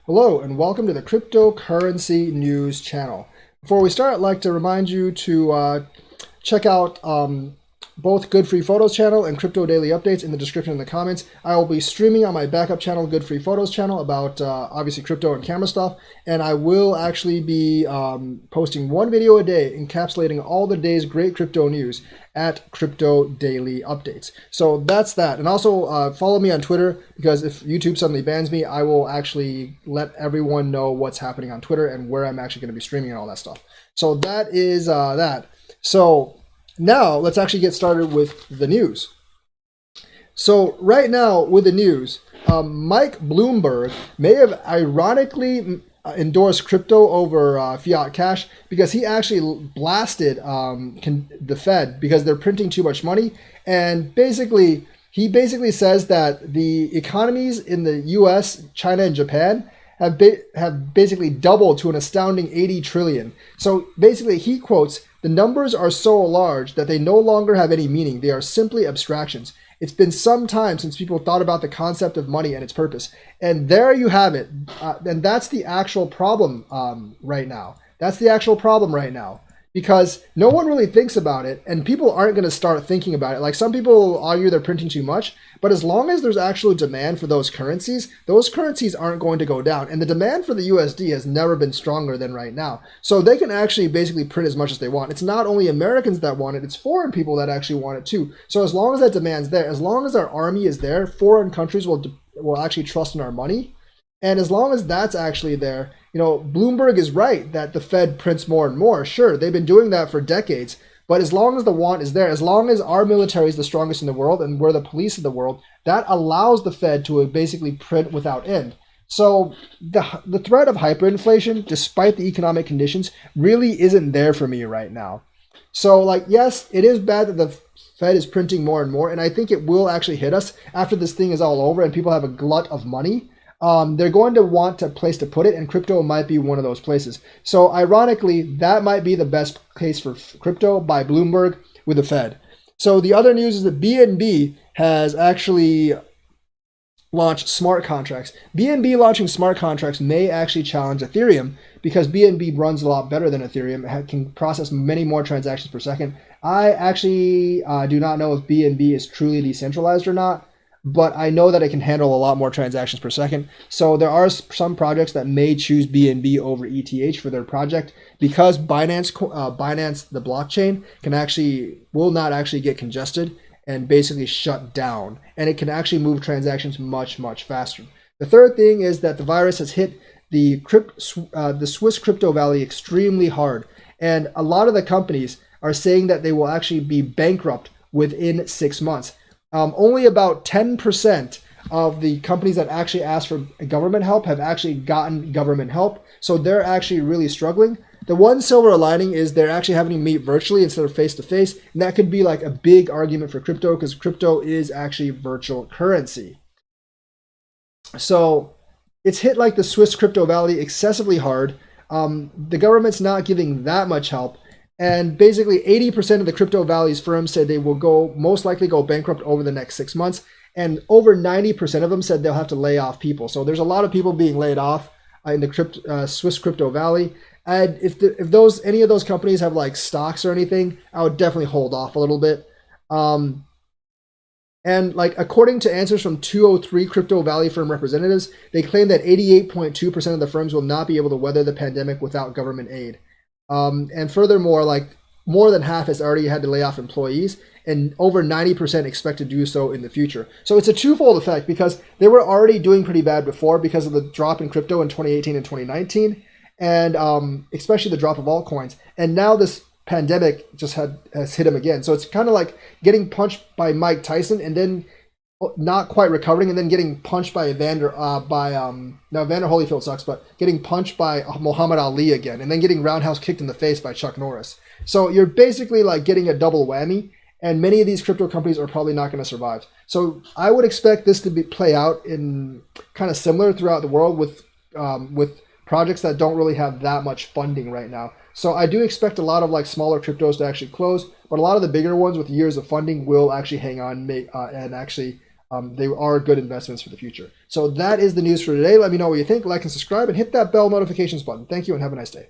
Hello and welcome to the Cryptocurrency News channel. Before we start, I'd like to remind you to check out both Good Free Photos channel and Crypto Daily Updates in the description in the comments. I will be streaming on my backup channel, Good Free Photos channel, about obviously crypto and camera stuff. And I will actually be posting one video a day encapsulating all the day's great crypto news at Crypto Daily Updates. So that's that. And also follow me on Twitter, because if YouTube suddenly bans me, I will actually let everyone know what's happening on Twitter and where I'm actually going to be streaming and all that stuff. So that is that. So now let's actually get started with the news. So right now with the news, Mike Bloomberg may have ironically endorsed crypto over fiat cash, because he actually blasted the Fed because they're printing too much money. And he basically says that the economies in the US, China, and Japan have basically doubled to an astounding 80 trillion. So basically he quotes, "The numbers are so large that they no longer have any meaning. They are simply abstractions. It's been some time since people thought about the concept of money and its purpose." And there you have it. And that's the actual problem right now. That's the actual problem right now. Because no one really thinks about it, and people aren't going to start thinking about it. Like, some people argue they're printing too much, but as long as there's actual demand for those currencies aren't going to go down. And the demand for the USD has never been stronger than right now. So they can actually basically print as much as they want. It's not only Americans that want it, it's foreign people that actually want it too. So as long as that demand's there, as long as our army is there, foreign countries will actually trust in our money. And as long as that's actually there, Bloomberg is right that the Fed prints more and more. Sure, they've been doing that for decades. But as long as the want is there, as long as our military is the strongest in the world and we're the police of the world, that allows the Fed to basically print without end. So the threat of hyperinflation, despite the economic conditions, really isn't there for me right now. So, yes, it is bad that the Fed is printing more and more, and I think it will actually hit us after this thing is all over and people have a glut of money. They're going to want a place to put it, and crypto might be one of those places. So ironically, that might be the best case for crypto by Bloomberg with the Fed. So the other news is that BNB has actually launched smart contracts. BNB launching smart contracts may actually challenge Ethereum, because BNB runs a lot better than Ethereum. It can process many more transactions per second. I actually do not know if BNB is truly decentralized or not, but I know that it can handle a lot more transactions per second. So there are some projects that may choose BNB over ETH for their project, because Binance, the blockchain, will not actually get congested and basically shut down, and it can actually move transactions much, much faster. The third thing is that the virus has hit the Swiss crypto valley extremely hard, and a lot of the companies are saying that they will actually be bankrupt within 6 months. Only about 10% of the companies that actually asked for government help have actually gotten government help. So they're actually really struggling. The one silver lining is they're actually having to meet virtually instead of face to face. And that could be like a big argument for crypto, because crypto is actually virtual currency. So it's hit like the Swiss crypto valley excessively hard. The government's not giving that much help. And basically 80% of the crypto valley's firms said they will most likely go bankrupt over the next 6 months. And over 90% of them said they'll have to lay off people. So there's a lot of people being laid off in the Swiss crypto valley. And if any of those companies have stocks or anything, I would definitely hold off a little bit. And according to answers from 203 crypto valley firm representatives, they claim that 88.2% of the firms will not be able to weather the pandemic without government aid. And furthermore, more than half has already had to lay off employees, and over 90% expect to do so in the future. So it's a twofold effect, because they were already doing pretty bad before because of the drop in crypto in 2018 and 2019, and especially the drop of altcoins. And now this pandemic has hit them again. So it's kind of like getting punched by Mike Tyson and then not quite recovering, and then getting punched by Evander Holyfield sucks, but getting punched by Muhammad Ali again, and then getting roundhouse kicked in the face by Chuck Norris. So you're basically getting a double whammy, and many of these crypto companies are probably not going to survive. So I would expect this to play out in kind of similar throughout the world with projects that don't really have that much funding right now. So I do expect a lot of smaller cryptos to actually close, but a lot of the bigger ones with years of funding will actually hang on and actually they are good investments for the future. So that is the news for today. Let me know what you think. Like and subscribe, and hit that bell notifications button. Thank you, and have a nice day.